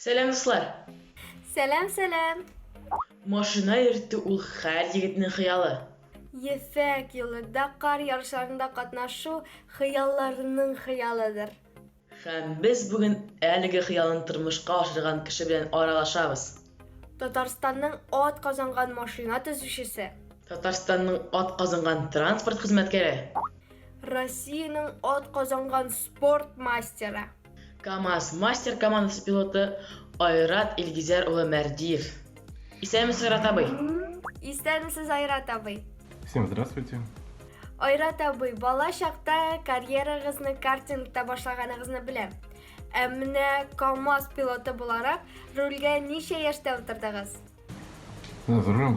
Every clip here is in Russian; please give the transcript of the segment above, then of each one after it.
Сәлем дуслар! Сәлем. Машина йөртү ул һәр егетнең хыялы. Ефәк юлы Дакар ярышларында катнашу хыялларының хыялыдыр. Һәм без бүген әлеге хыялын тормышка ашырган кеше белән аралашабыз. Татарстанның ат казанган машина төзүчесе, Татарстанның ат казанган транспорт хезмәткәре, Россиянең ат казанган спорт мастеры, КамАЗ мастер командасы пилоты Айрат Илгизәр улы Мәрдиев. Исәнмесез, Айрат абый? Исәнмесез, Айрат абый? Всем здравствуйте. Айрат абый, бала чакта карьерагызны картингта башлаганыгызны беләм. Ә менә КамАЗ пилоты буларак рульгә ничә яшьтә утырдыгыз? Да, за рулем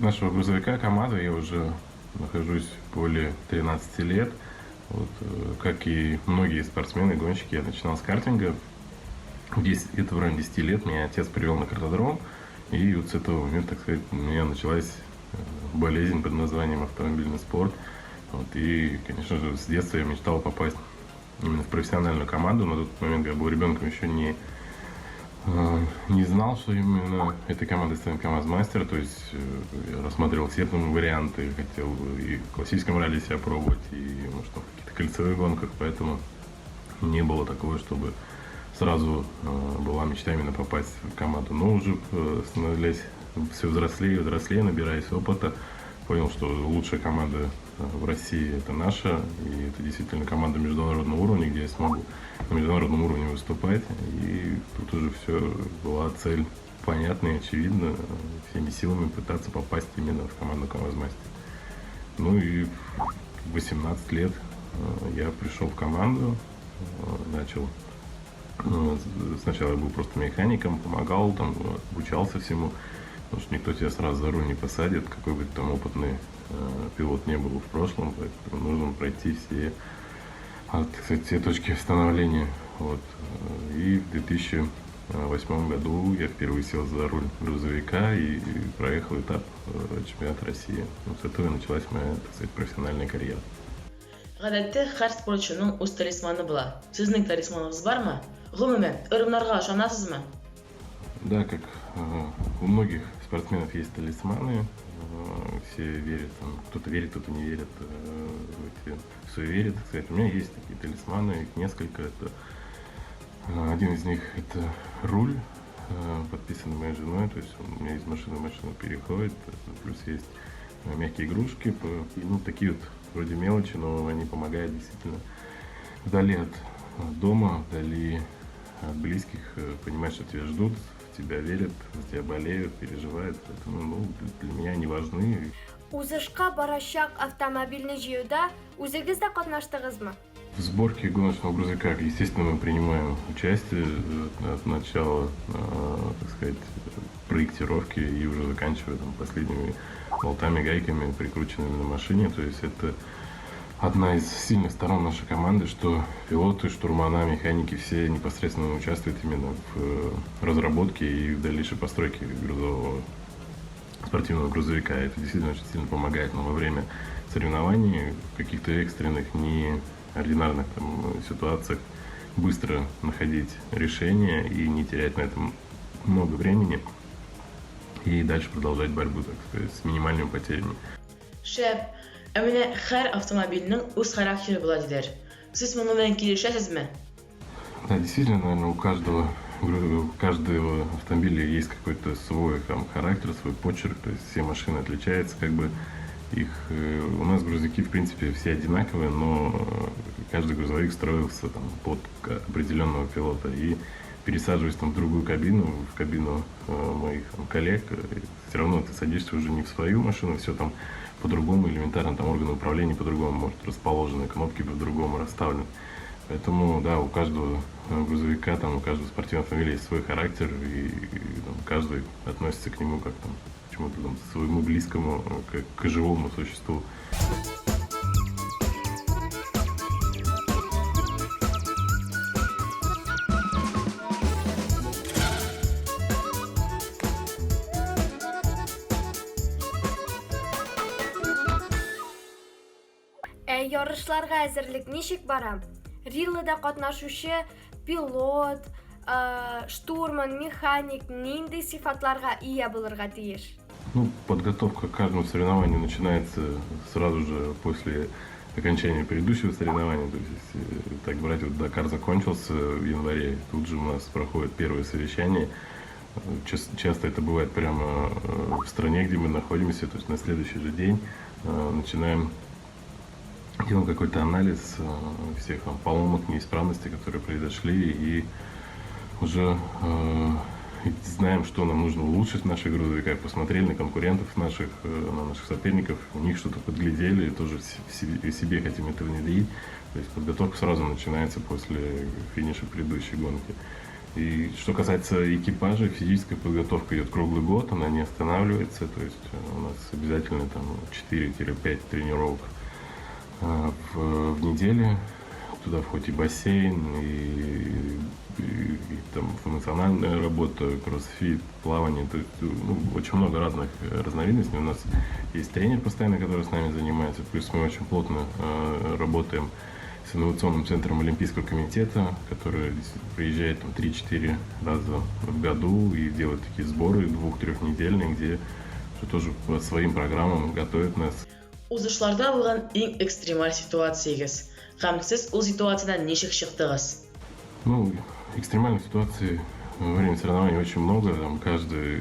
нашего грузовика КамАЗа я уже нахожусь более 13 лет. Вот, как и многие спортсмены, гонщики, я начинал с картинга. Где-то в районе 10 лет меня отец привел на картодром, и вот с этого момента, так сказать, у меня началась болезнь под названием автомобильный спорт. Вот, и, конечно же, с детства я мечтал попасть именно в профессиональную команду. На тот момент я был ребенком, еще не знал, что именно этой командой станет КамАЗ мастер. То есть я рассматривал все варианты, хотел и в классическом ралли себя пробовать, и может, в каких-то кольцевых гонках, поэтому не было такого, чтобы сразу была мечта именно попасть в команду. Но уже становясь все взрослее, набираясь опыта, понял, что лучшая команда в России это наша, и это действительно команда международного уровня, где я смогу на международном уровне выступать. И тут уже все была цель понятна и очевидна, всеми силами пытаться попасть именно в команду КамАЗ мастер. Ну и в 18 лет я пришел в команду, начал. Сначала я был просто механиком, помогал, там, обучался всему, потому что никто тебя сразу за руль не посадит, какой бы там опытный пилот не был в прошлом, поэтому нужно пройти все, так сказать, все точки становления. Вот. И в 2008 году я впервые сел за руль грузовика и проехал этап чемпионата России. Вот с этого и началась моя, так сказать, профессиональная карьера. Гадәттә, һәр спортчының үз талисманы була. Сезнең талисманыңыз бармы? Гомумән, ырымнарга ышанасызмы? Да, как у многих спортсменов есть талисманы, все верят, кто-то верит, кто-то не верит в эти суеверия, так сказать. У меня есть такие талисманы, их несколько. Один из них это руль, подписанный моей женой, то есть он у меня из машины в машину переходит, плюс есть мягкие игрушки, такие вот вроде мелочи, но они помогают действительно вдали от дома, вдали от близких, понимать, что тебя ждут, в тебя верят, за тебя болеют, переживают, поэтому для меня они важны. Узышка барачак автомобильне җыюда үзегез дә катнаштыгызмы? В сборке гоночного грузовика, естественно, мы принимаем участие от начала, так сказать, проектировки и уже заканчивая последними болтами, гайками, прикрученными на машине. То есть это одна из сильных сторон нашей команды, что пилоты, штурмана, механики все непосредственно участвуют именно в разработке и в дальнейшей постройке грузового спортивного грузовика. Это действительно очень сильно помогает нам во время соревнований, в каких-то экстренных, неординарных ситуациях быстро находить решения и не терять на этом много времени и дальше продолжать борьбу, так сказать, с минимальными потерями. Шәп, ә менә һәр автомобильнең үз характеры була диләр. Сез моның белән килешәсезме? Да, действительно, наверное, у каждого автомобиля есть какой-то свой характер, свой почерк, то есть все машины отличаются, у нас грузовики, в принципе, все одинаковые, но каждый грузовик строился под определенного пилота. И пересаживаясь в другую кабину, в кабину моих коллег, все равно ты садишься уже не в свою машину, все там по-другому, элементарно органы управления по-другому, может, расположены, кнопки по-другому расставлены. Поэтому, да, у каждого грузовика, у каждого спортивного автомобиля есть свой характер, и каждый относится к нему как к чему-то своему близкому, как к живому существу. Ярышларга әзерлек ничек бара? Риллада катнашучы пилот, штурман, механик нинди сифатларга ия булырга тиеш? Ну, подготовка к каждому соревнованию начинается сразу же после окончания предыдущего соревнования. То есть, если так брать, вот Дакар закончился в январе, тут же у нас проходит первое совещание. Часто это бывает прямо в стране, где мы находимся, то есть на следующий же день начинаем делать какой-то анализ всех там поломок, неисправностей, которые произошли, и уже знаем, что нам нужно улучшить в наших грузовиках, посмотрели на конкурентов наших, на наших соперников, у них что-то подглядели, и тоже себе хотим это внедрить. То есть подготовка сразу начинается после финиша предыдущей гонки. И что касается экипажа, физическая подготовка идет круглый год, она не останавливается, то есть у нас обязательно там 4-5 тренировок в неделю. Туда входит и бассейн, и там функциональная работа, кроссфит, плавание. То есть, очень много разных разновидностей. У нас есть тренер постоянно, который с нами занимается. Плюс мы очень плотно работаем с инновационным центром Олимпийского комитета, который приезжает там 3-4 раза в году и делает такие сборы 2-3-недельные, где тоже по своим программам готовят нас. Узышларда булган иң экстремаль ситуацияңыз. Һәм сез ул ситуациядан ничек чыктыгыз? Ну, экстремальных ситуаций во время соревнований очень много. Там каждый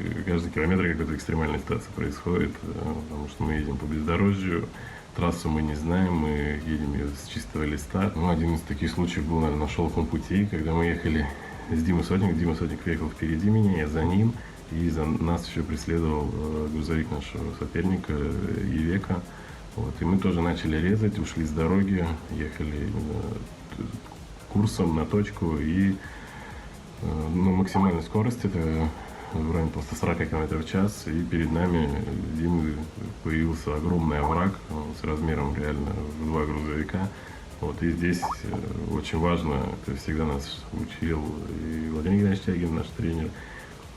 километр какая-то экстремальная ситуация происходит, потому что мы едем по бездорожью, трассу мы не знаем, мы едем ее с чистого листа. Ну, один из таких случаев был, наверное, на шелковом пути, когда мы ехали с Димой Сотник. Дима Сотник ехал впереди меня, я за ним, и за нас еще преследовал грузовик нашего соперника Ивека. Вот, и мы тоже начали резать, ушли с дороги, ехали курсом на точку, и максимальная скорость это в районе просто 40 км в час, и перед нами Димы появился огромный овраг с размером реально в 2 грузовика. Вот, и здесь очень важно, это всегда нас учил и Владимир Геннадьевич Тягин, наш тренер,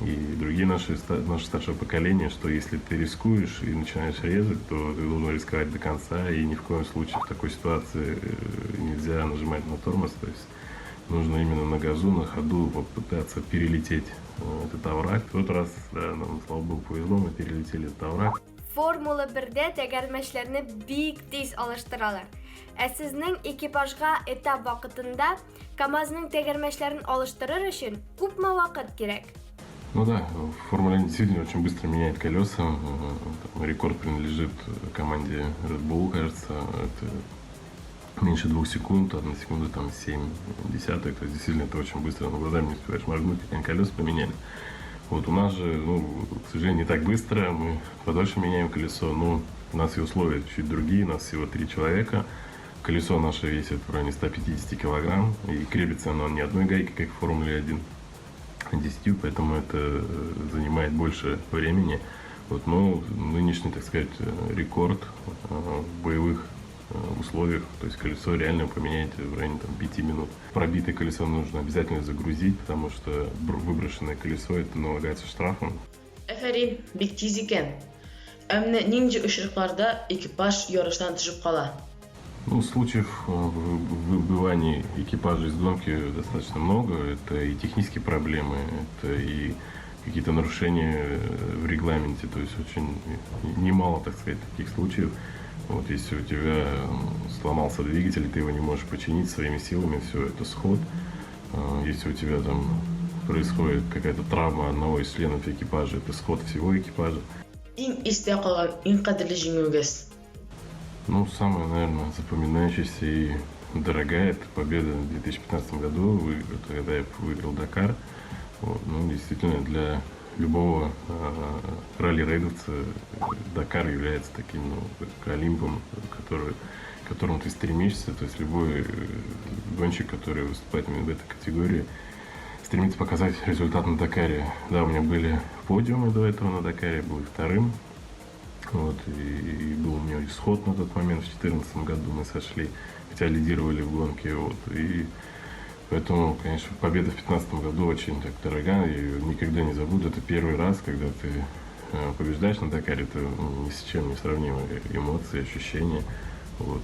и другие наше старшее поколение, что если ты рискуешь и начинаешь резать, то ты должен рисковать до конца, и ни в коем случае в такой ситуации нельзя нажимать на тормоз, то есть нужно именно на газу, на ходу попытаться перелететь этот овраг. В тот раз, да, нам, слава богу, повезло, мы перелетели этот овраг. Формула 1-дә тәгәрмәчләрне бик тиз алыштыралар. Сезнең экипажга этап вакытында КамАЗның тәгәрмәчләрен алыштырыр өчен күпме вакыт кирәк? Ну да, Формула 1 действительно очень быстро меняет колеса. Рекорд принадлежит команде Red Bull, кажется. Это меньше 2 секунд, 1 секунда там 7 десятых. То есть действительно это очень быстро. На глазами не успеваешь моргнуть, и колеса поменяли. Вот у нас же, к сожалению, не так быстро. Мы подольше меняем колесо, но у нас и условия чуть другие. У нас всего 3 человека. Колесо наше весит в районе 150 килограмм. И крепится оно не одной гайкой, как в Формуле 1. 10, поэтому это занимает больше времени. Вот, но нынешний, так сказать, рекорд в боевых условиях, то есть колесо реально поменять в районе 5 минут. Пробитое колесо нужно обязательно загрузить, потому что выброшенное колесо это налагается штрафом. Афәрин, бик тиз икән. Әмма нинди очракларда экипаж ярыштан төшеп кала? Случаев выбывания экипажа из гонки достаточно много. Это и технические проблемы, это и какие-то нарушения в регламенте. То есть очень немало, так сказать, таких случаев. Вот если у тебя сломался двигатель, ты его не можешь починить своими силами, все, это сход. Если у тебя там происходит какая-то травма одного из членов экипажа, это сход всего экипажа. Иң истә калган, иң кадерле җиңүегез? Самая, наверное, запоминающаяся и дорогая это победа в 2015 году, когда я выиграл Дакар. Вот, действительно, для любого ралли-рейдовца Дакар является таким олимпом, к которому ты стремишься. То есть любой гонщик, который выступает в этой категории, стремится показать результат на Дакаре. Да, у меня были подиумы до этого на Дакаре, был вторым. Вот, и был у меня исход на тот момент, в 2014 году мы сошли, хотя лидировали в гонке. Вот, и поэтому, конечно, победа в 2015 году очень так дорога, я ее никогда не забуду. Это первый раз, когда ты побеждаешь на Дакаре, это ни с чем не сравнимые эмоции, ощущения. Вот.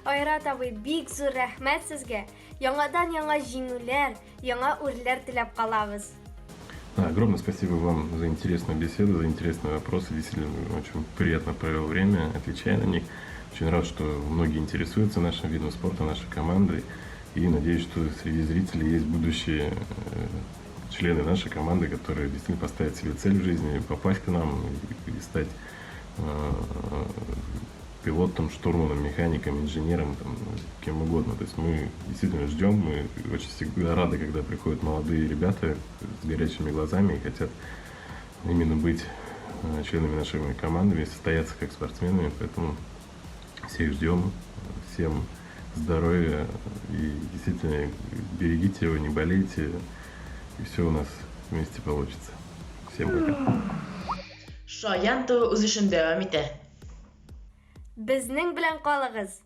Айрат абый, бик зур рәхмәт сезгә. Яңадан яңа җиңүләр, яңа үрләр теләп калабыз. Да, огромное спасибо вам за интересную беседу, за интересные вопросы. Действительно, очень приятно провел время, отвечая на них. Очень рад, что многие интересуются нашим видом спорта, нашей командой. И надеюсь, что среди зрителей есть будущие члены нашей команды, которые действительно поставят себе цель в жизни, попасть к нам и стать пилотом, штурманом, механиком, инженером, там, кем угодно. То есть мы действительно ждем, мы очень всегда рады, когда приходят молодые ребята с горячими глазами и хотят именно быть членами нашей команды, и состояться как спортсменами. Поэтому всех ждем, всем здоровья и действительно берегите его, не болейте, и все у нас вместе получится. Всем пока. Шаян то үз эшен дәвам итә. Безнең белән калыгыз.